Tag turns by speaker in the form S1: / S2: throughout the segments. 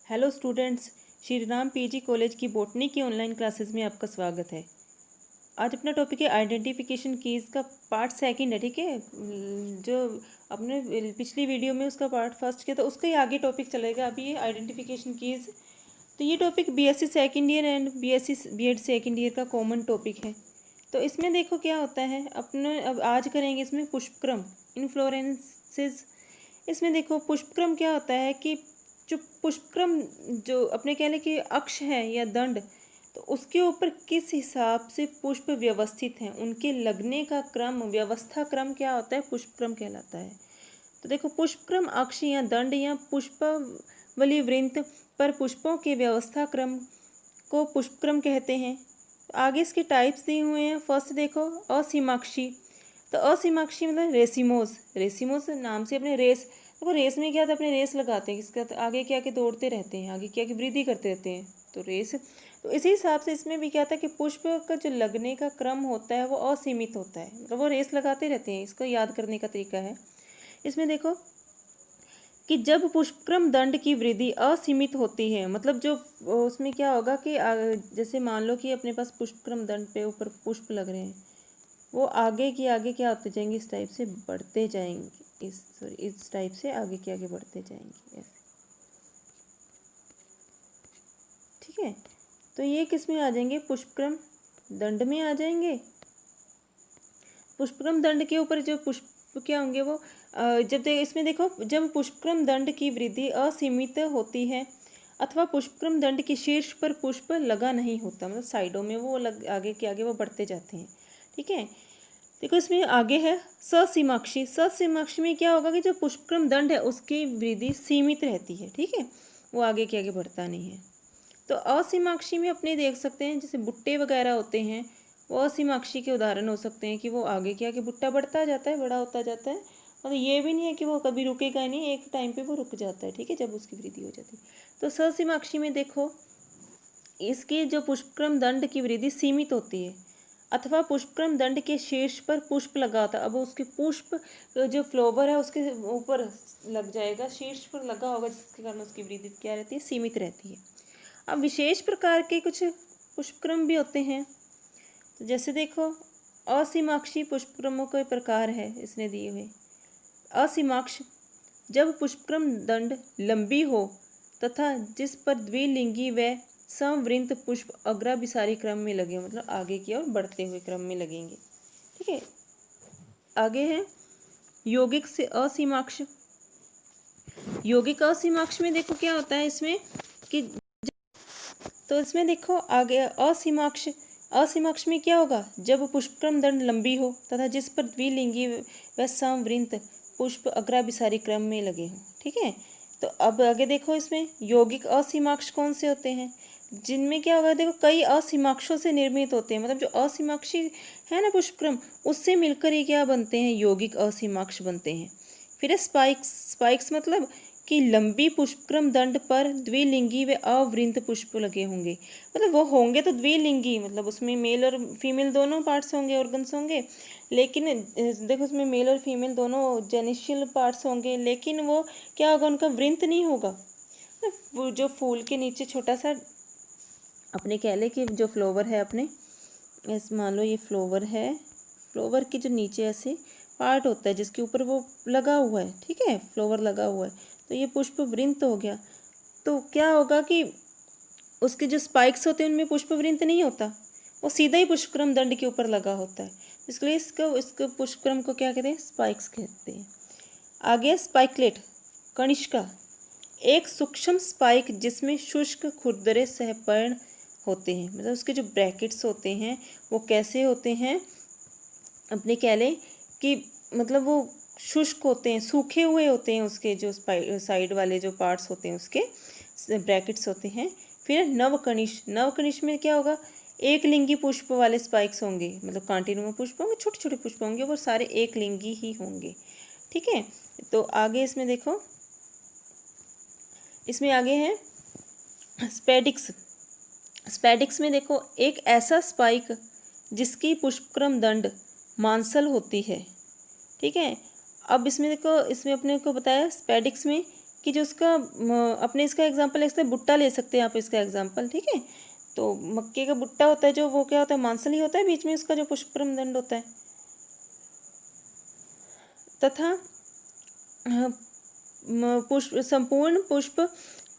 S1: Hello students, Shri Ram PG college की botany की online classes में आपका स्वागत है। आज अपना टॉपिक है आइडेंटिफिकेशन कीज़ का पार्ट सेकंड है। ठीक है, जो अपने पिछली वीडियो में उसका पार्ट फर्स्ट किया तो उसका ही आगे टॉपिक चलेगा। अभी ये आइडेंटिफिकेशन कीज़, तो ये topic BSc second year and BSc BEd second year का कॉमन टॉपिक है। तो इसमें देखो क्या होता है, अपने अब आज करेंगे इसमें पुष्पक्रम, इन्फ्लोरेंसेस। इसमें देखो पुष्पक्रम क्या होता है कि जो पुष्पक्रम, जो अपने कह लें कि अक्ष है या दंड, तो उसके ऊपर किस हिसाब से पुष्प व्यवस्थित हैं, उनके लगने का क्रम, व्यवस्था क्रम क्या होता है, पुष्पक्रम कहलाता है। तो देखो पुष्पक्रम अक्ष या दंड या पुष्पावली वृंत पर पुष्पों के व्यवस्था क्रम को पुष्पक्रम कहते हैं। आगे इसके टाइप्स दिए हुए हैं। फर्स्ट देखो असीमाक्षी। तो असीमाक्षी मतलब रेसिमोस। रेसिमोस नाम से अपने रेस, देखो रेस में क्या था, अपने रेस लगाते हैं, किसका आगे क्या के दौड़ते रहते हैं, आगे क्या की वृद्धि करते रहते हैं, तो रेस। तो इसी हिसाब से इसमें भी क्या था कि पुष्प का जो लगने का क्रम होता है वो असीमित होता है, मतलब वो रेस लगाते रहते हैं। इसको याद करने का तरीका है। इसमें देखो कि जब पुष्पक्रम दंड की वृद्धि असीमित होती है, मतलब जो उसमें क्या होगा कि जैसे मान लो कि अपने पास पुष्पक्रम दंड पे ऊपर पुष्प लग रहे हैं, वो आगे की आगे क्या होते जाएंगे, इस टाइप से बढ़ते जाएंगे, इस टाइप से आगे के आगे बढ़ते जाएंगे ऐसे। ठीक है, तो ये किस में आ जाएंगे, पुष्पक्रम दंड में आ जाएंगे। पुष्पक्रम दंड के ऊपर जो पुष्प क्या होंगे वो इसमें देखो, जब पुष्पक्रम दंड की वृद्धि असीमित होती है अथवा पुष्पक्रम दंड के शीर्ष पर पुष्प लगा नहीं होता, मतलब साइडों में वो आगे के आगे वो बढ़ते जाते हैं। ठीक है, देखो इसमें आगे है ससीमाक्षी। ससीमाक्षी में क्या होगा कि जो पुष्पक्रम दंड है उसकी वृद्धि सीमित रहती है। ठीक है, वो आगे के आगे बढ़ता नहीं है। तो असीमाक्षी में अपने देख सकते हैं, जैसे भुट्टे वगैरह होते हैं, वो असीमाक्षी के उदाहरण हो सकते हैं कि वो आगे के आगे भुट्टा बढ़ता जाता है, बड़ा होता जाता है, और ये भी नहीं है कि वो कभी रुकेगा ही नहीं, एक टाइम पे वो रुक जाता है। ठीक है, जब उसकी वृद्धि हो जाती है। तो ससीमाक्षी में देखो, इसकी जो पुष्पक्रम दंड की वृद्धि सीमित होती है अथवा पुष्पक्रम दंड के शीर्ष पर पुष्प लगा होता है। अब उसके पुष्प जो फ्लावर है उसके ऊपर लग जाएगा, शीर्ष पर लगा होगा, जिसके कारण उसकी वृद्धि क्या रहती है, सीमित रहती है। अब विशेष प्रकार के कुछ पुष्पक्रम भी होते हैं। तो जैसे देखो असीमाक्षी पुष्पक्रमों के प्रकार है इसने दिए हुए। असीमाक्ष, जब पुष्पक्रम दंड लंबी हो तथा जिस पर द्विलिंगी व समवृंत पुष्प अग्राभिसारी क्रम में लगे, मतलब आगे की ओर बढ़ते हुए क्रम में लगेंगे। ठीक है, आगे है यौगिक से असीमाक्ष। यौगिक असीमाक्ष में देखो क्या होता है इसमें कि, तो इसमें देखो आगे असीमाक्ष। असीमाक्ष में क्या होगा, जब पुष्पक्रम दंड लंबी हो तथा जिस पर द्विलिंगी व समवृंत पुष्प अग्राभिसारी क्रम में लगे हों। ठीक है, तो अब आगे देखो इसमें यौगिक असीमाक्ष कौन से होते हैं, जिनमें क्या होगा, देखो कई असीमाक्षों से निर्मित होते हैं, मतलब जो असीमाक्षी है ना पुष्पक्रम, उससे मिलकर ये क्या बनते हैं, यौगिक असीमाक्ष बनते हैं। फिर है स्पाइक्स। स्पाइक्स मतलब कि लंबी पुष्पक्रम दंड पर द्विलिंगी व अवृंत पुष्प लगे होंगे, मतलब वो होंगे तो द्विलिंगी, मतलब उसमें मेल और फीमेल दोनों पार्ट्स होंगे, ऑर्गन्स होंगे, लेकिन देखो उसमें मेल और फीमेल दोनों जेनिशियल पार्ट्स होंगे, लेकिन वो क्या होगा, उनका वृंत नहीं होगा। वो जो फूल के नीचे छोटा सा अपने कह ले कि जो फ्लावर है अपने, ऐसे मान लो ये फ्लावर है, फ्लावर के जो नीचे ऐसे पार्ट होता है जिसके ऊपर वो लगा हुआ है, ठीक है, फ्लावर लगा हुआ है, तो ये पुष्प वृंत हो गया। तो क्या होगा कि उसके जो स्पाइक्स होते हैं उनमें पुष्प वृंत नहीं होता, वो सीधा ही पुष्पक्रम दंड के ऊपर लगा होता है, इसलिए इसको पुष्पक्रम को क्या कहते हैं, स्पाइक्स कहते हैं। आगे स्पाइकलेट, कनिष्का, एक सूक्ष्म स्पाइक जिसमें शुष्क खुरदरे सहपर्ण होते हैं, मतलब उसके जो ब्रैकेट्स होते हैं वो कैसे होते हैं, अपने कह लें कि मतलब वो शुष्क होते हैं, सूखे हुए होते हैं, उसके जो साइड वाले जो पार्ट्स होते हैं उसके ब्रैकेट्स होते हैं। फिर नवकनिश। नवकनिश में क्या होगा, एक लिंगी पुष्प वाले स्पाइक्स होंगे, मतलब कांटेनुमा पुष्प होंगे, छोटे छोटे पुष्प होंगे, वो सारे एक लिंगी ही होंगे। ठीक है, तो आगे इसमें देखो, इसमें आगे है स्पेडिक्स। स्पेडिक्स में देखो एक ऐसा स्पाइक जिसकी पुष्पक्रम दंड मांसल होती है। ठीक है, अब इसमें देखो, इसमें अपने को बताया स्पेडिक्स में कि जो उसका अपने इसका एग्जांपल ले सकते हैं, भुट्टा ले सकते हैं आप इसका एग्जांपल, ठीक है। तो मक्के का भुट्टा होता है जो, वो क्या होता है, मांसल ही होता है, बीच में उसका जो पुष्पक्रम दंड होता है। तथा पुष्प संपूर्ण पुष्प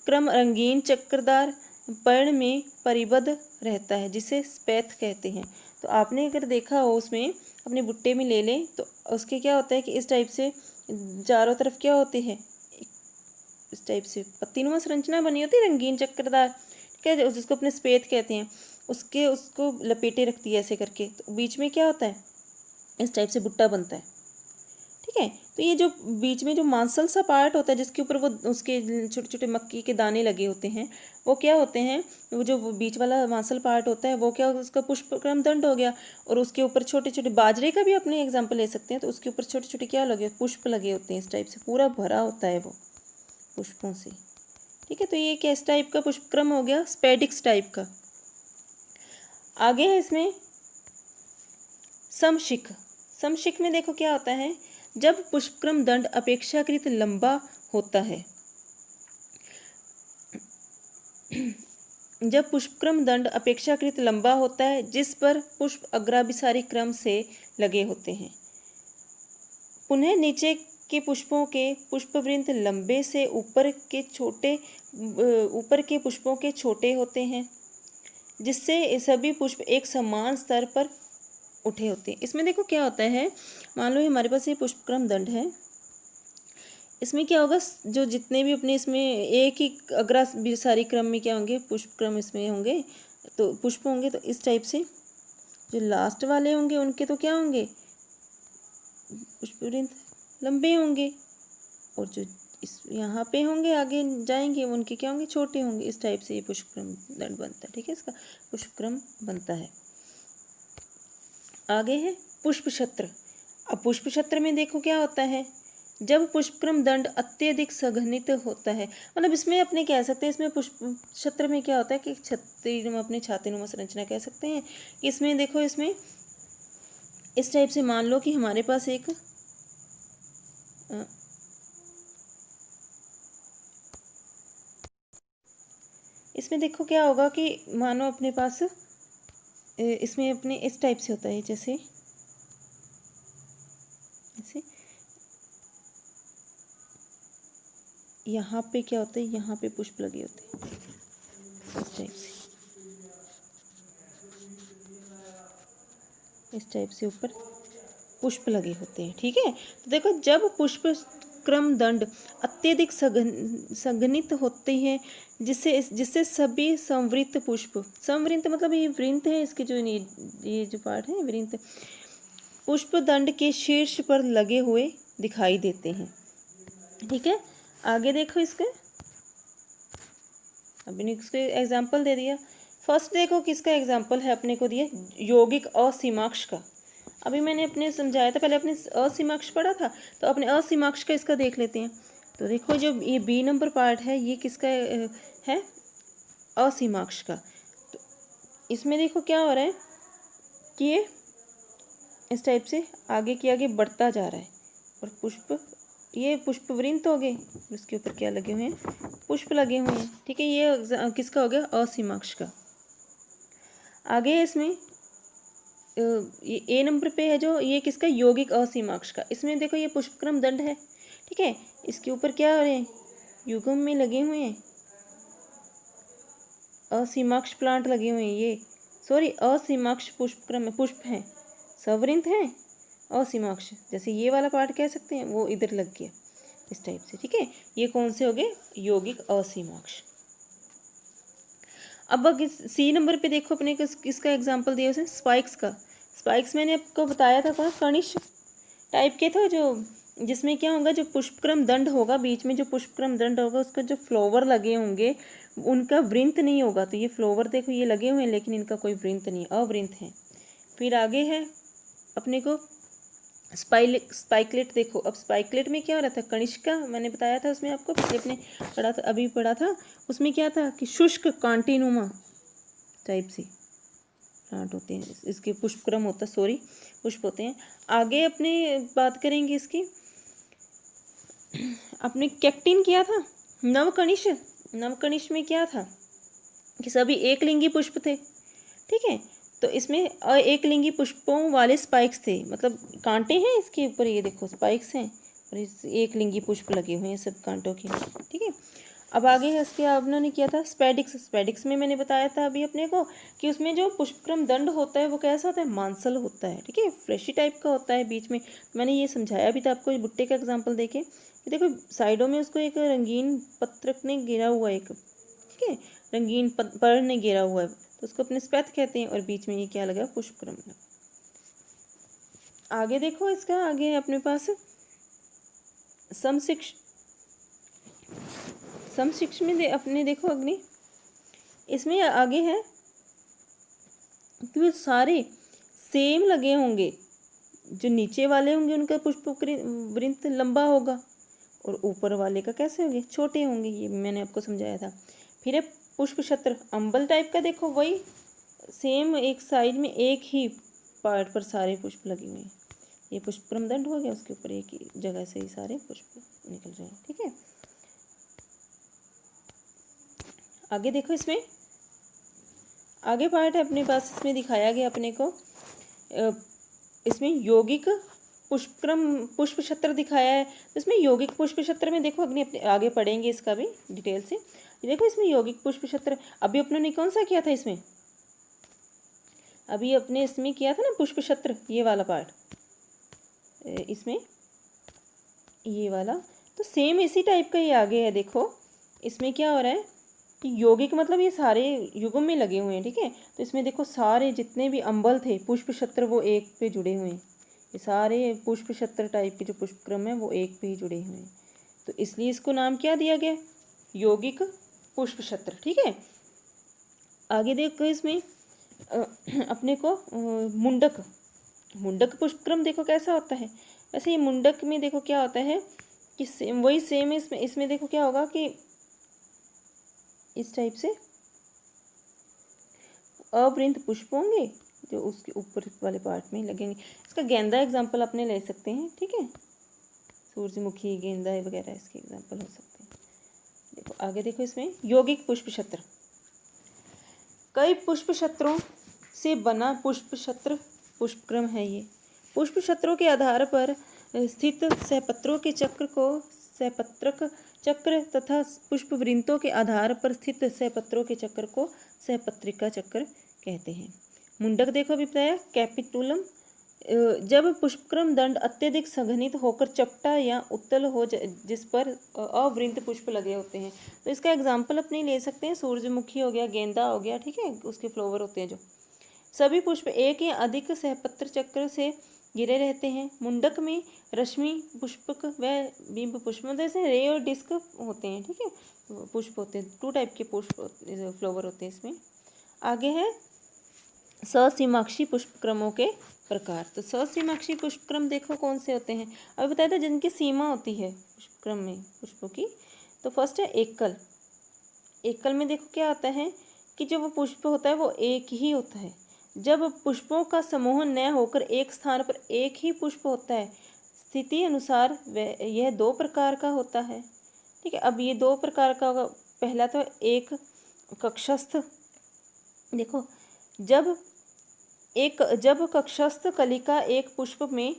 S1: क्रम रंगीन चक्रदार पर्ण में परिबद्ध रहता है, जिसे स्पैथ कहते हैं। तो आपने अगर देखा हो उसमें अपने भुट्टे में ले लें तो उसके क्या होता है कि इस टाइप से चारों तरफ क्या होते हैं, इस टाइप से पत्तीनुमा संरचना बनी होती है रंगीन चक्करदार, ठीक है, जिसको अपने स्पेथ कहते हैं। उसको लपेटे रखती है ऐसे करके, तो बीच में क्या होता है, इस टाइप से भुट्टा बनता है, ठीक है। तो ये जो बीच में जो मांसल सा पार्ट होता है जिसके ऊपर वो उसके छोटे छोटे मक्की के दाने लगे होते हैं, वो क्या होते हैं, वो जो बीच वाला मांसल पार्ट होता है वो क्या, उसका पुष्पक्रम दंड हो गया। और उसके ऊपर छोटे छोटे, बाजरे का भी अपने एग्जाम्पल ले सकते हैं, तो उसके ऊपर छोटे छोटे क्या लगे, पुष्प लगे होते हैं, इस टाइप से पूरा भरा होता है वो पुष्पों से, ठीक है। तो ये किस टाइप का पुष्पक्रम हो गया, स्पेडिक्स टाइप का। आगे है इसमें समशिख। समशिख में देखो क्या होता है, जब पुष्पक्रम दंड अपेक्षाकृत लंबा होता है, जब पुष्पक्रम दंड अपेक्षाकृत लंबा होता है जिस पर पुष्प अग्राभिसारी क्रम से लगे होते हैं। पुनः नीचे के पुष्पों के पुष्पवृंत लंबे से ऊपर के पुष्पों के छोटे होते हैं, जिससे सभी पुष्प एक समान स्तर पर उठे होते हैं। इसमें देखो क्या होता है, मान लो हमारे पास ये पुष्पक्रम दंड है, इसमें क्या होगा, जो जितने भी अपने इसमें एक ही अग्राभिसारी क्रम में क्या होंगे, पुष्पक्रम इसमें होंगे, तो पुष्प होंगे, तो इस टाइप से जो लास्ट वाले होंगे उनके तो क्या होंगे, पुष्पवृंत लंबे होंगे, और जो इस यहाँ पे होंगे आगे जाएंगे उनके क्या होंगे, छोटे होंगे। इस टाइप से ये पुष्पक्रम दंड बनता है, ठीक है, इसका पुष्पक्रम बनता है। आगे है पुष्प छत्र। अब पुष्प छत्र में देखो क्या होता है, जब पुष्पक्रम दंड अत्यधिक सघनित होता है, मतलब इसमें अपने कह सकते हैं, इसमें पुष्प छत्र में क्या होता है कि छत्रीनुमा, अपने छातीनुमा संरचना कह सकते हैं। इसमें देखो, इसमें इस टाइप से मान लो कि हमारे पास एक इसमें देखो क्या होगा कि मानो अपने पास इसमें अपने इस टाइप से होता है, जैसे ऐसे यहाँ पे क्या होता है, यहाँ पे पुष्प लगे होते हैं इस टाइप से, इस टाइप से ऊपर पुष्प लगे होते हैं, ठीक है। तो देखो जब पुष्प क्रम दंड अत्यधिक संघनित होते हैं, जिससे सभी संवृत्त पुष्प, संवृत्त मतलब ये वृंत है, इसके जो ये जो पार्ट है वृंत, पुष्प दंड के शीर्ष पर लगे हुए दिखाई देते हैं, ठीक है। आगे देखो इसके, अभी इसके एग्जाम्पल दे दिया। फर्स्ट देखो किसका एग्जाम्पल है अपने को दिया, यौगिक असीमाक्ष का। अभी मैंने अपने समझाया था, पहले अपने असीमाक्ष पढ़ा था, तो अपने असीमाक्ष का इसका देख लेते हैं। तो देखो जो ये बी नंबर पार्ट है, ये किसका है, असीमाक्ष का। तो इसमें देखो क्या हो रहा है कि ये इस टाइप से आगे की आगे बढ़ता जा रहा है, और पुष्प, ये पुष्पवृंत हो गए, इसके ऊपर क्या लगे हुए हैं, पुष्प लगे हुए हैं, ठीक है। ये किसका हो गया, असीमाक्ष का। आगे इसमें ये ए नंबर पे है जो, ये किसका, यौगिक असीमाक्ष का। इसमें देखो ये पुष्पक्रम दंड है, ठीक है, इसके ऊपर क्या हो रहे हैं, युग्म में लगे हुए हैं असीमाक्ष प्लांट लगे हुए हैं, ये सॉरी असीमाक्ष पुष्पक्रम में पुष्प हैं, सवृंत हैं, असीमाक्ष, जैसे ये वाला पार्ट कह सकते हैं, वो इधर लग गया इस टाइप से, ठीक है। ये कौन से हो गए, यौगिक असीमाक्ष। अब सी नंबर पे देखो अपने किसका एग्जाम्पल दिया उसने, स्पाइक्स का। स्पाइक्स मैंने आपको बताया था कौन, कनिष्ठ टाइप के था, जो जिसमें क्या होगा, जो पुष्पक्रम दंड होगा, बीच में जो पुष्पक्रम दंड होगा उसका जो फ्लावर लगे होंगे उनका वृंत नहीं होगा। तो ये फ्लावर देखो ये लगे हुए हैं, लेकिन इनका कोई वृंत नहीं, अवृंत है। फिर आगे है अपने को स्पाइकलेट। देखो अब स्पाइकलेट में क्या हो रहा था, कनिष्का मैंने बताया था उसमें आपको, पिछले अपने पढ़ा था, अभी पढ़ा था, उसमें क्या था कि शुष्क कांटीनुमा टाइप से प्लांट होते हैं, इसके पुष्पक्रम होता, सॉरी पुष्प होते हैं। आगे अपने बात करेंगे इसकी, अपने कैक्टिन किया था, नवकणिश, नवकणिश में क्या था कि सभी एक लिंगी पुष्प थे, ठीक है। तो इसमें एक लिंगी पुष्पों वाले स्पाइक्स थे, मतलब कांटे हैं इसके ऊपर, ये देखो स्पाइक्स हैं और इस एक लिंगी पुष्प लगे हुए हैं सब कांटों के, ठीक है। अब आगे है इसके उन्होंने किया था स्पेडिक्स। स्पेडिक्स में मैंने बताया था अभी अपने को कि उसमें जो पुष्पक्रम दंड होता है वो कैसा होता है, मांसल होता है, ठीक है, फ्लैशी टाइप का होता है बीच में। मैंने ये समझाया भी था आपको भुट्टे का एग्जाम्पल देके कि देखो साइडों में उसको एक रंगीन पत्रक ने घेरा हुआ है, एक, ठीक है, रंगीन पर्ण ने घेरा हुआ है, तो उसको अपने स्पैथ कहते हैं, और बीच में ये क्या लगा, पुष्पक्रम लगा। आगे देखो इसका, आगे है अपने पास समशिक्ष में अपने देखो अग्नि, इसमें आगे है कि वो सारे सेम लगे होंगे, जो नीचे वाले होंगे उनका पुष्प वृंत लंबा होगा और ऊपर वाले का कैसे होंगे, छोटे होंगे, ये मैंने आपको समझाया था। फिर है पुष्प छत्र, अम्बल टाइप का, देखो वही सेम एक साइड में एक ही पार्ट पर सारे पुष्प लगे हुए हैं, ये पुष्पक्रम दंड हो गया, उसके ऊपर एक ही जगह से ही सारे पुष्प निकल रहे हैं, ठीक है। आगे देखो इसमें आगे पार्ट है अपने पास, इसमें दिखाया गया अपने को इसमें यौगिक पुष्प छत्र दिखाया है। तो इसमें यौगिक पुष्प छत्र में देखो अपने आगे पढ़ेंगे इसका भी डिटेल से। ये देखो इसमें यौगिक पुष्प छत्र अभी अपनों ने कौन सा किया था, इसमें अभी अपने इसमें किया था ना पुष्प छत्र, ये वाला पार्ट, इसमें ये वाला, तो सेम इसी टाइप का ये आगे है। देखो इसमें क्या हो रहा है कि यौगिक मतलब ये सारे युगम में लगे हुए हैं, ठीक है। तो इसमें देखो सारे जितने भी अम्बल थे पुष्प छत्र वो एक पे जुड़े हुए हैं, ये सारे पुष्प छत्र टाइप के जो पुष्पक्रम है वो एक पे ही जुड़े हुए हैं, तो इसलिए इसको नाम क्या दिया गया, यौगिक पुष्प छत्र, ठीक है। आगे देखो इसमें अपने को मुंडक पुष्पक्रम देखो कैसा होता है। वैसे ये मुंडक में देखो क्या होता है कि वही सेम इसमें देखो क्या होगा कि इस टाइप से अवृंत पुष्प होंगे जो उसके ऊपर वाले पार्ट में लगेंगे। इसका गेंदा एग्जाम्पल अपने ले सकते हैं, ठीक है, सूरजमुखी गेंदा वगैरह इसके एग्जाम्पल हो सकते हैं। देखो आगे देखो इसमें यौगिक पुष्प छत्र, कई पुष्प छत्रों से बना पुष्प छत्र पुष्पक्रम है। ये पुष्प छत्रों के आधार पर स्थित सहपत्रों के चक्र को सहपत्रक चक्र तथा पुष्प वृंतों के आधार पर स्थित सहपत्रों के चक्र को सहपत्रिका चक्र कहते हैं। मुंडक देखो अभी बताया कैपिटुलम, जब पुष्पक्रम दंड अत्यधिक संघनित होकर चपटा या उत्तल हो जिस पर अवृंत पुष्प लगे होते हैं। तो इसका एग्जाम्पल अपने ले सकते हैं, सूरजमुखी हो गया, गेंदा हो गया, ठीक है, उसके फ्लावर होते हैं जो सभी पुष्प एक या अधिक सहपत्र चक्र से घिरे रहते हैं। मुंडक में रश्मि पुष्पक व बिंब पुष्प मतलब ऐसे रे और डिस्क होते हैं, ठीक है, पुष्प होते हैं, 2 टाइप के पुष्प फ्लावर होते हैं इसमें। आगे है ससीमाक्षी पुष्पक्रमों के प्रकार। तो ससीमाक्षी पुष्पक्रम देखो कौन से होते हैं, अभी बताया था जिनकी सीमा होती है पुष्पक्रम में पुष्पों की। तो फर्स्ट है एकल। एकल में देखो क्या आता है कि जो वो पुष्प होता है वो एक ही होता है। जब पुष्पों का समूह न होकर एक स्थान पर एक ही पुष्प होता है, स्थिति अनुसार यह 2 प्रकार का होता है, ठीक है। अब ये 2 प्रकार का होगा, पहला तो एक कक्षस्थ, देखो जब कक्षस्थ कलिका एक पुष्प में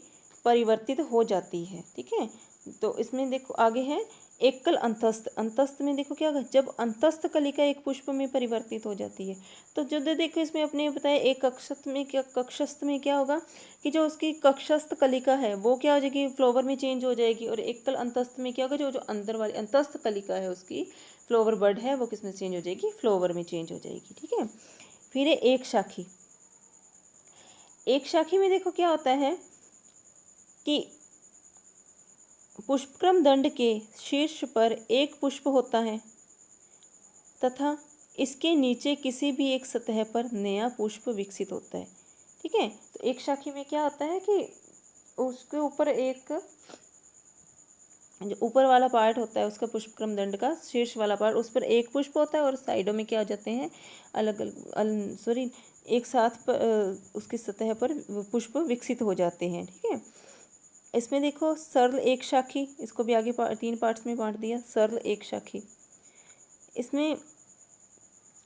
S1: परिवर्तित हो जाती है, ठीक है। तो इसमें देखो आगे है एकल अंतस्थ। अंतस्थ में देखो क्या होगा, जब अंतस्थ कलिका एक पुष्प में परिवर्तित हो जाती है। तो जो देखो इसमें अपने बताया एक कक्षस्थ में क्या होगा कि जो उसकी कक्षस्थ कलिका है वो क्या हो जाएगी, फ्लावर में चेंज हो जाएगी। और एकल अंतस्थ में क्या होगा, जो अंदर वाली अंतस्थ कलिका है उसकी फ्लावर बर्ड है वो किसमें चेंज हो जाएगी, फ्लावर में चेंज हो जाएगी, ठीक है। फिर है एक शाखी। एक शाखी में देखो क्या होता है कि पुष्पक्रम दंड के शीर्ष पर एक पुष्प होता है तथा इसके नीचे किसी भी एक सतह पर नया पुष्प विकसित होता है, ठीक है। तो एक शाखी में क्या होता है कि उसके ऊपर एक जो ऊपर वाला पार्ट होता है उसका पुष्पक्रम दंड का शीर्ष वाला पार्ट, उस पर एक पुष्प होता है और साइडों में क्या हो जाते हैं अलग अलग एक साथ पर उसकी सतह पर पुष्प विकसित हो जाते हैं, ठीक है। इसमें देखो सरल एक शाखी, इसको भी आगे 3 पार्ट्स में बांट दिया, सरल एक शाखी। इसमें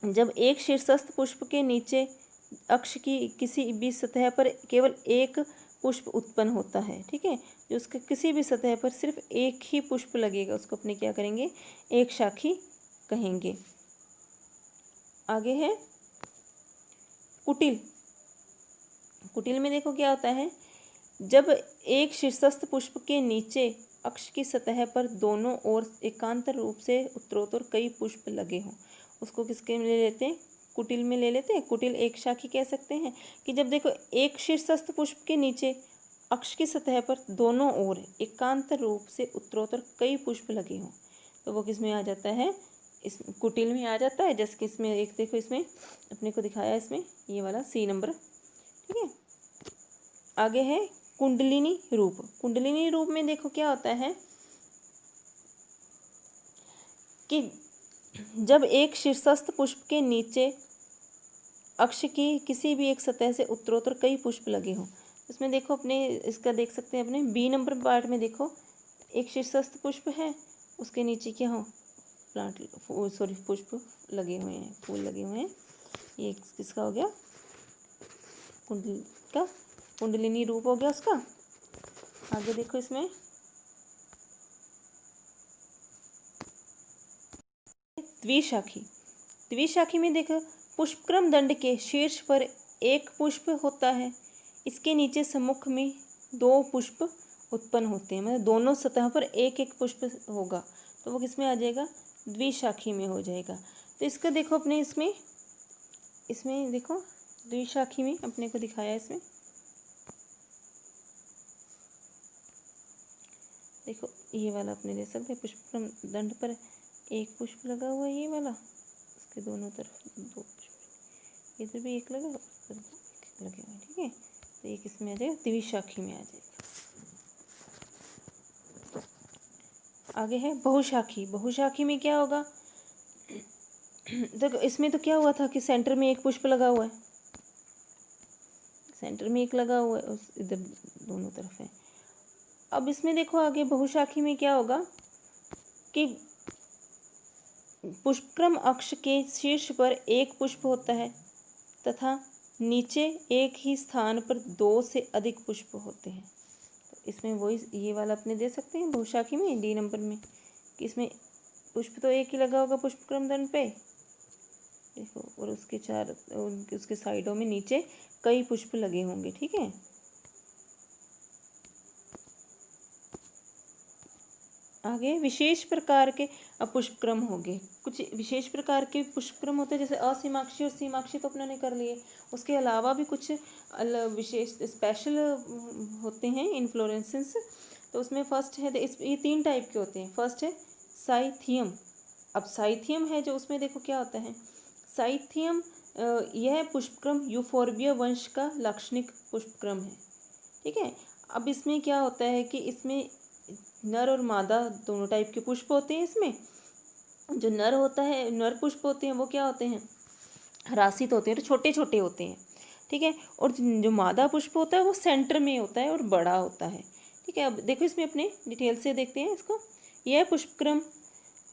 S1: जब एक शीर्षस्थ पुष्प के नीचे अक्ष की किसी भी सतह पर केवल एक पुष्प उत्पन्न होता है, ठीक है, जो उसके किसी भी सतह पर सिर्फ एक ही पुष्प लगेगा, उसको अपने क्या करेंगे, एक शाखी कहेंगे। आगे है कुटिल। कुटिल में देखो क्या होता है, जब एक शीर्षस्थ पुष्प के नीचे अक्ष की सतह पर दोनों ओर एकांतर रूप से उत्तरोत्तर कई पुष्प लगे हों, उसको किसके में ले लेते हैं, कुटिल में ले लेते हैं। कुटिल एक शाखी कह सकते हैं कि जब देखो एक शीर्षस्थ पुष्प के नीचे अक्ष की सतह पर दोनों ओर एकांतर रूप से उत्तरोत्तर कई पुष्प लगे हों, तो वो किस में आ जाता है, इस कुटिल में आ जाता है। जैसे कि इसमें एक देखो, इसमें अपने को दिखाया है, इसमें ये वाला सी नंबर, ठीक है। आगे है कुंडलिनी रूप। कुंडलिनी रूप में देखो क्या होता है कि जब एक शीर्षस्थ पुष्प के नीचे अक्ष की किसी भी एक सतह से उत्तरोत्तर कई पुष्प लगे हों, इसमें देखो अपने इसका देख सकते हैं, अपने बी नंबर पार्ट में देखो एक शीर्षस्थ पुष्प है, उसके नीचे क्या हो, प्लांट सॉरी पुष्प लगे हुए हैं, फूल लगे हुए हैं। ये किसका हो गया, कुंडली का कुंडलिनी रूप हो गया उसका। आगे देखो इसमें द्विशाखी। द्विशाखी में देखो पुष्पक्रम दंड के शीर्ष पर एक पुष्प होता है, इसके नीचे सम्मुख में दो पुष्प उत्पन्न होते हैं, मतलब दोनों सतह पर एक एक पुष्प होगा, तो वो किस में आ जाएगा, द्विशाखी में हो जाएगा। तो इसका देखो अपने इसमें देखो द्विशाखी में अपने को दिखाया है, इसमें देखो ये वाला अपने ले सकते हैं, पुष्पक्रम दंड पर एक पुष्प लगा हुआ है, ये वाला, इसके दोनों तरफ दो पुष्प, इधर भी एक लगा, उधर एक लगे हुए, ठीक है। तो ये किस में आ जाएगा, द्विशाखी में आ जाएगा। आगे है बहुशाखी। बहुशाखी में क्या होगा, देखो इसमें तो क्या हुआ था कि सेंटर में एक पुष्प लगा हुआ है, सेंटर में एक लगा हुआ है, इधर दोनों तरफ है। अब इसमें देखो आगे बहुशाखी में क्या होगा कि पुष्पक्रम अक्ष के शीर्ष पर एक पुष्प होता है तथा नीचे एक ही स्थान पर दो से अधिक पुष्प होते हैं। तो इसमें वही ये वाला अपने दे सकते हैं बहुशाखी में डी नंबर में, कि इसमें पुष्प तो एक ही लगा होगा पुष्पक्रम दंड पे, देखो, और उसके साइडों में नीचे कई पुष्प लगे होंगे, ठीक है। आगे विशेष प्रकार के पुष्पक्रम हो गए, कुछ विशेष प्रकार के पुष्पक्रम होते हैं, जैसे असीमाक्षी और सीमाक्षी तो अपने ने कर लिए, उसके अलावा भी कुछ विशेष स्पेशल होते हैं इन्फ्लोरेसेंस। तो उसमें फर्स्ट है, ये 3 टाइप के होते हैं। फर्स्ट है साइथियम। अब साइथियम है जो, उसमें देखो क्या होता है, साइथियम यह पुष्पक्रम यूफोर्बिया वंश का लाक्षणिक पुष्पक्रम है, ठीक है। अब इसमें क्या होता है कि इसमें नर और मादा दोनों टाइप के पुष्प होते हैं। इसमें जो नर होता है, नर पुष्प होते हैं, वो क्या होते हैं, रासित होते हैं, तो छोटे छोटे होते हैं, ठीक है। और जो मादा पुष्प होता है वो सेंटर में होता है और बड़ा होता है, ठीक है। अब देखो इसमें अपने डिटेल से देखते हैं इसको। यह पुष्पक्रम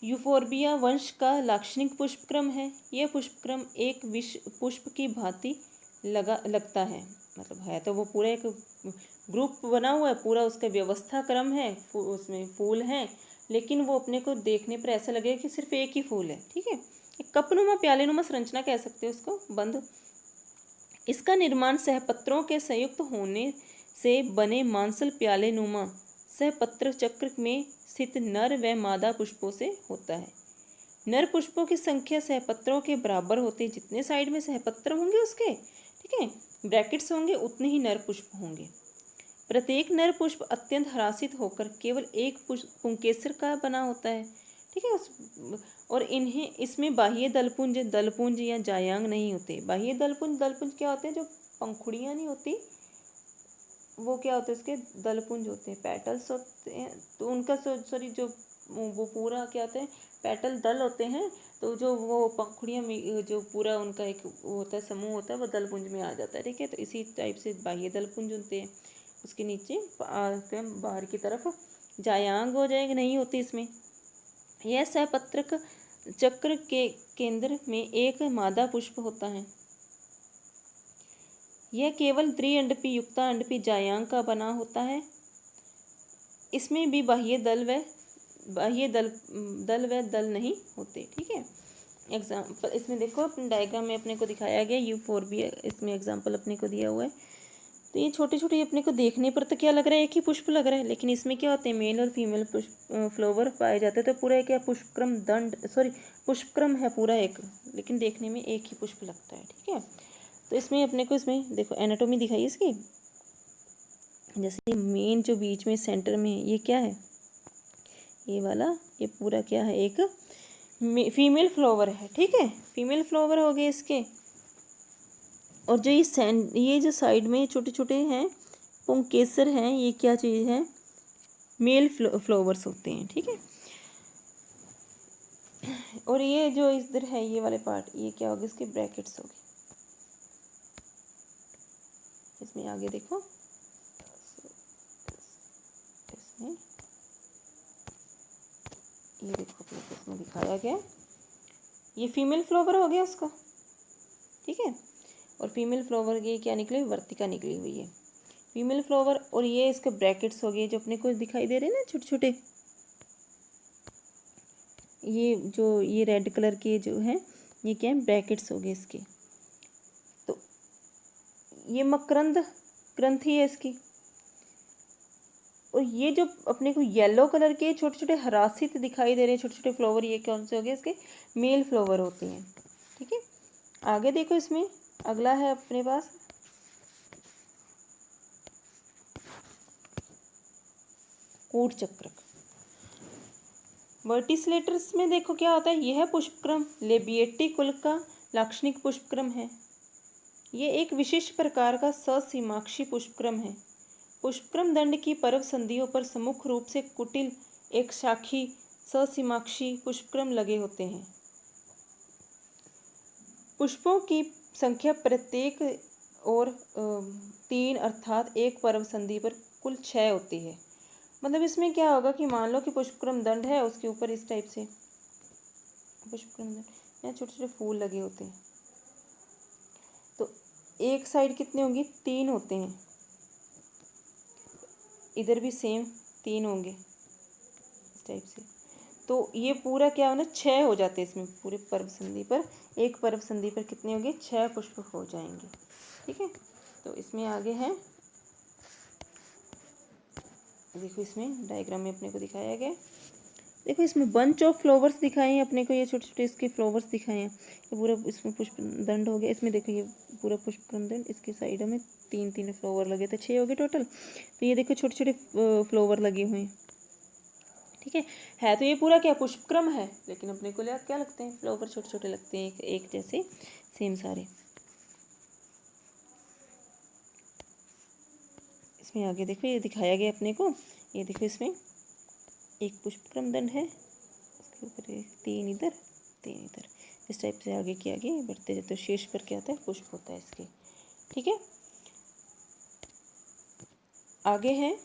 S1: यूफोर्बिया वंश का लाक्षणिक पुष्पक्रम है। यह पुष्पक्रम एक विश्व पुष्प की भांति लगता है, मतलब है तो वो पूरा एक ग्रुप बना हुआ है, पूरा उसका व्यवस्था क्रम है, उसमें फूल हैं, लेकिन वो अपने को देखने पर ऐसा लगेगा कि सिर्फ एक ही फूल है, ठीक है। एक कपनुमा प्यालेनुमा संरचना कह सकते हैं उसको, बंद। इसका निर्माण सहपत्रों के संयुक्त होने से बने मांसल प्यालेनुमा सहपत्र चक्र में स्थित नर व मादा पुष्पों से होता है। नर पुष्पों की संख्या सहपत्रों के बराबर होती है, जितने साइड में सहपत्र होंगे उसके, ठीक है, ब्रैकेट्स होंगे, उतने ही नर पुष्प होंगे। प्रत्येक नर पुष्प अत्यंत हरासित होकर केवल एक पुंकेसर का बना होता है, ठीक है। और इन्हें इसमें बाह्य दलपुंज या जायांग नहीं होते। बाह्य दलपुंज क्या होते हैं, जो पंखुड़ियाँ नहीं होती, वो क्या होते हैं, उसके दलपुंज होते हैं, पेटल्स होते हैं, तो उनका सॉरी जो वो पूरा क्या होते हैं, पेटल दल होते हैं, तो जो वो पंखुड़ियाँ में जो पूरा उनका एक वो होता है, समूह होता है, वो दलपुंज में आ जाता है, ठीक है। तो इसी टाइप से बाह्य दलपुंज होते हैं, उसके नीचे बाहर की तरफ जायांग हो जाएगी, नहीं होती इसमें। यह सपत्रक चक्र के केंद्र में एक मादा पुष्प होता है। यह केवल त्रिअंडपी युक्तांडपी जायांग का बना होता है। इसमें भी बाह्य दल नहीं होते। ठीक है, एग्जाम्पल इसमें देखो अपने डायग्राम में अपने को दिखाया गया यूफोर्बिया, इसमें एग्जाम्पल अपने को दिया हुआ है। तो ये छोटे छोटे अपने को देखने पर तो क्या लग रहा है, एक ही पुष्प लग रहा है, लेकिन इसमें क्या होते हैं, मेल और फीमेल पुष्प फ्लावर पाए जाते हैं। तो पूरा क्या पुष्पक्रम है पूरा एक, लेकिन देखने में एक ही पुष्प लगता है। ठीक है, तो इसमें अपने को इसमें देखो एनाटोमी दिखाई इसकी। जैसे मेन जो बीच में सेंटर में ये क्या है, ये वाला, ये पूरा क्या है, एक फीमेल फ्लावर है। ठीक है, फीमेल फ्लावर हो गए इसके। और जो ये जो साइड में छोटे छोटे हैं पुंकेसर हैं, ये क्या चीज़ है, मेल फ्लावर्स होते हैं। ठीक है, और ये जो इधर है ये वाले पार्ट, ये क्या होगा, इसके ब्रैकेट्स होंगे। इसमें आगे देखो, इसमें ये देखो अपने को इसमें दिखाया गया, ये फीमेल फ्लावर हो गया उसका। ठीक है, और फीमेल फ्लावर की क्या निकली, वर्तिका निकली हुई है फीमेल फ्लावर। और ये इसके ब्रैकेट्स हो गए जो अपने को दिखाई दे रहे हैं ना, छोटे छोटे, ये रेड कलर के जो है, ये क्या है, ब्रैकेट्स हो गए इसके। तो ये मकरंद ग्रंथि है इसकी। और ये जो अपने को येलो कलर के छोटे छोटे हरासित दिखाई दे रहे हैं, छोटे छोटे फ्लावर, ये कौन से हो गए, इसके मेल फ्लावर होते हैं। ठीक है, आगे देखो, इसमें अगला है अपने पास कूट चक्रक। वर्टिसिलेटर्स में देखो क्या होता है, यह पुष्पक्रम लेबिएटी कुल का लाक्षणिक पुष्पक्रम है। ये एक विशिष्ट प्रकार का ससीमाक्षी पुष्पक्रम है। पुष्पक्रम दंड की पर्व संधियों पर सम्मुख रूप से कुटिल एक शाखी ससीमाक्षी पुष्पक्रम लगे होते हैं। पुष्पों की संख्या प्रत्येक और 3 अर्थात एक पर्व संधि पर कुल 6 होती है। मतलब इसमें क्या होगा कि मान लो कि पुष्पक्रम दंड है, उसके ऊपर इस टाइप से पुष्पक्रम दंड, यहाँ छोटे छोटे फूल लगे होते हैं। तो एक साइड कितने होंगे, 3 होते हैं, इधर भी सेम 3 होंगे इस टाइप से। तो ये पूरा क्या होना, 6 हो जाते हैं इसमें पूरे पर्व संधि पर। एक पर्व संधि पर कितने होंगे, 6 पुष्प हो जाएंगे। ठीक है, तो इसमें आगे है, देखो इसमें डायग्राम में अपने को दिखाया गया, देखो इसमें बंच ऑफ फ्लावर्स दिखाए हैं अपने को, ये छोटे छोटे इसके फ्लावर्स दिखाए हैं। ये पूरा इसमें पुष्प दंड हो गया। इसमें देखो ये पूरा पुष्पक्रम दंड, इसके साइड में 3 फ्लावर लगे थे, 6 हो गए टोटल। तो ये देखो छोटे छोटे फ्लावर लगे हुए हैं। ठीक है तो ये पूरा क्या पुष्पक्रम है, लेकिन अपने को क्या लगते हैं, फ्लावर छोटे छोटे लगते हैं, एक जैसे सेम सारे। इसमें आगे देखो ये दिखाया गया अपने को, ये देखो इसमें एक पुष्पक्रम दंड है, उसके ऊपर 3 इधर 3 इधर, इस टाइप से आगे किया गया, बढ़ते जाते तो शीर्ष पर क्या होता है, पुष्प होता है इसके। ठीक है, आगे है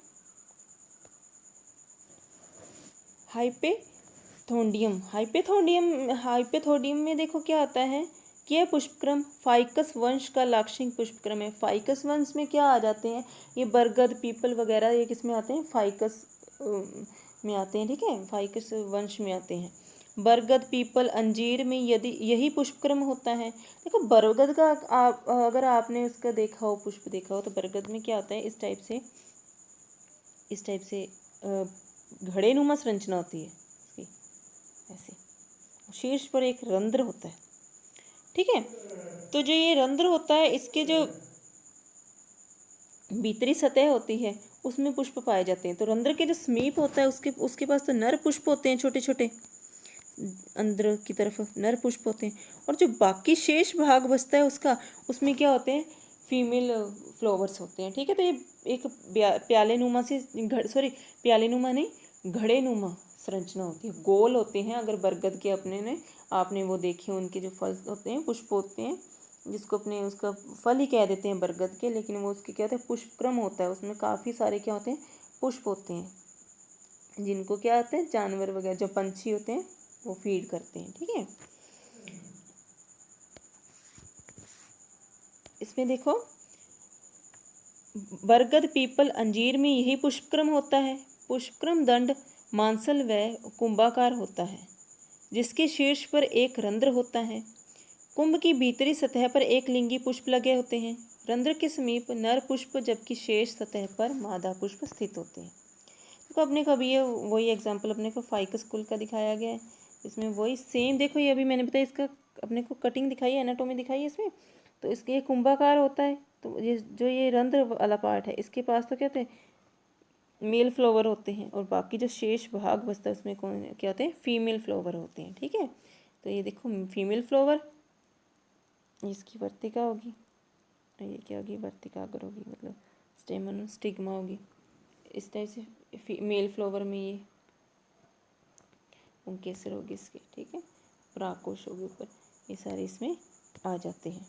S1: हाइपेथोडियम। हाइपेथोडियम में देखो क्या आता है कि यह पुष्पक्रम फाइकस वंश का लाक्षणिक पुष्पक्रम है। फाइकस वंश में क्या आ जाते हैं, ये बरगद पीपल वगैरह, ये किस में आते हैं, फाइकस में आते हैं। ठीक है, फाइकस वंश में आते हैं। बरगद पीपल अंजीर में यदि यही पुष्पक्रम होता है। देखो बरगद का अगर आपने उसका देखा हो, पुष्प देखा हो, तो बरगद में क्या होता है, इस टाइप से घड़े नुमा संरचना होती है इसकी, ऐसे शीर्ष पर एक रंध्र होता है। ठीक है, तो जो ये रंध्र होता है, इसके जो भीतरी सतह होती है उसमें पुष्प पाए जाते हैं। तो रंध्र के जो समीप होता है उसके पास तो नर पुष्प होते हैं, छोटे छोटे अंदर की तरफ नर पुष्प होते हैं। और जो बाकी शेष भाग बचता है उसमें क्या होते हैं, फीमेल फ्लावर्स होते हैं। ठीक है, तो ये एक प्याले नुमा नहीं, घड़े नुमा संरचना होती है, गोल होते हैं। अगर बरगद के आपने वो देखे, उनके जो फल होते हैं, पुष्प होते हैं, जिसको अपने उसका फल ही कह देते हैं बरगद के, लेकिन वो उसके क्या होते हैं, पुष्पक्रम होता है, उसमें काफ़ी सारे क्या होते हैं, पुष्प होते हैं, जिनको क्या होते हैं, जानवर वगैरह जो पंछी होते हैं वो फीड करते हैं। ठीक है, इसमें देखो बरगद, पीपल, अंजीर में यही पुष्पक्रम होता है। पुष्पक्रम दंड मांसल व कुंभाकार होता है, जिसके शीर्ष पर एक रंध्र होता है। कुंभ की भीतरी सतह पर एक लिंगी पुष्प लगे होते हैं। रंध्र के समीप नर पुष्प, जबकि शेष सतह पर मादा पुष्प स्थित होते हैं। देखो अपने को अभी ये वही एग्जाम्पल अपने को फाइकस स्कूल का दिखाया गया है, इसमें वही सेम देखो, ये अभी मैंने बताया, इसका अपने को कटिंग दिखाई है, एनाटोमी दिखाई है इसमें। तो इसके ये कुंभाकार होता है, तो ये जो ये रंध्र वाला पार्ट है, इसके पास तो क्या होते हैं, मेल फ्लावर होते हैं, और बाकी जो शेष भाग बचता है उसमें कौन क्या होते हैं, फीमेल फ्लावर होते हैं। ठीक है, तो ये देखो फीमेल फ्लावर, इसकी वर्तिका होगी, और ये क्या होगी, वर्तिका अगर होगी, मतलब स्टेमन स्टिग्मा होगी। इस टाइप से मेल फ्लावर में ये पुंकेसर होगी इसके। ठीक है, परागकोश होगी ऊपर, ये सारे इसमें आ जाते हैं।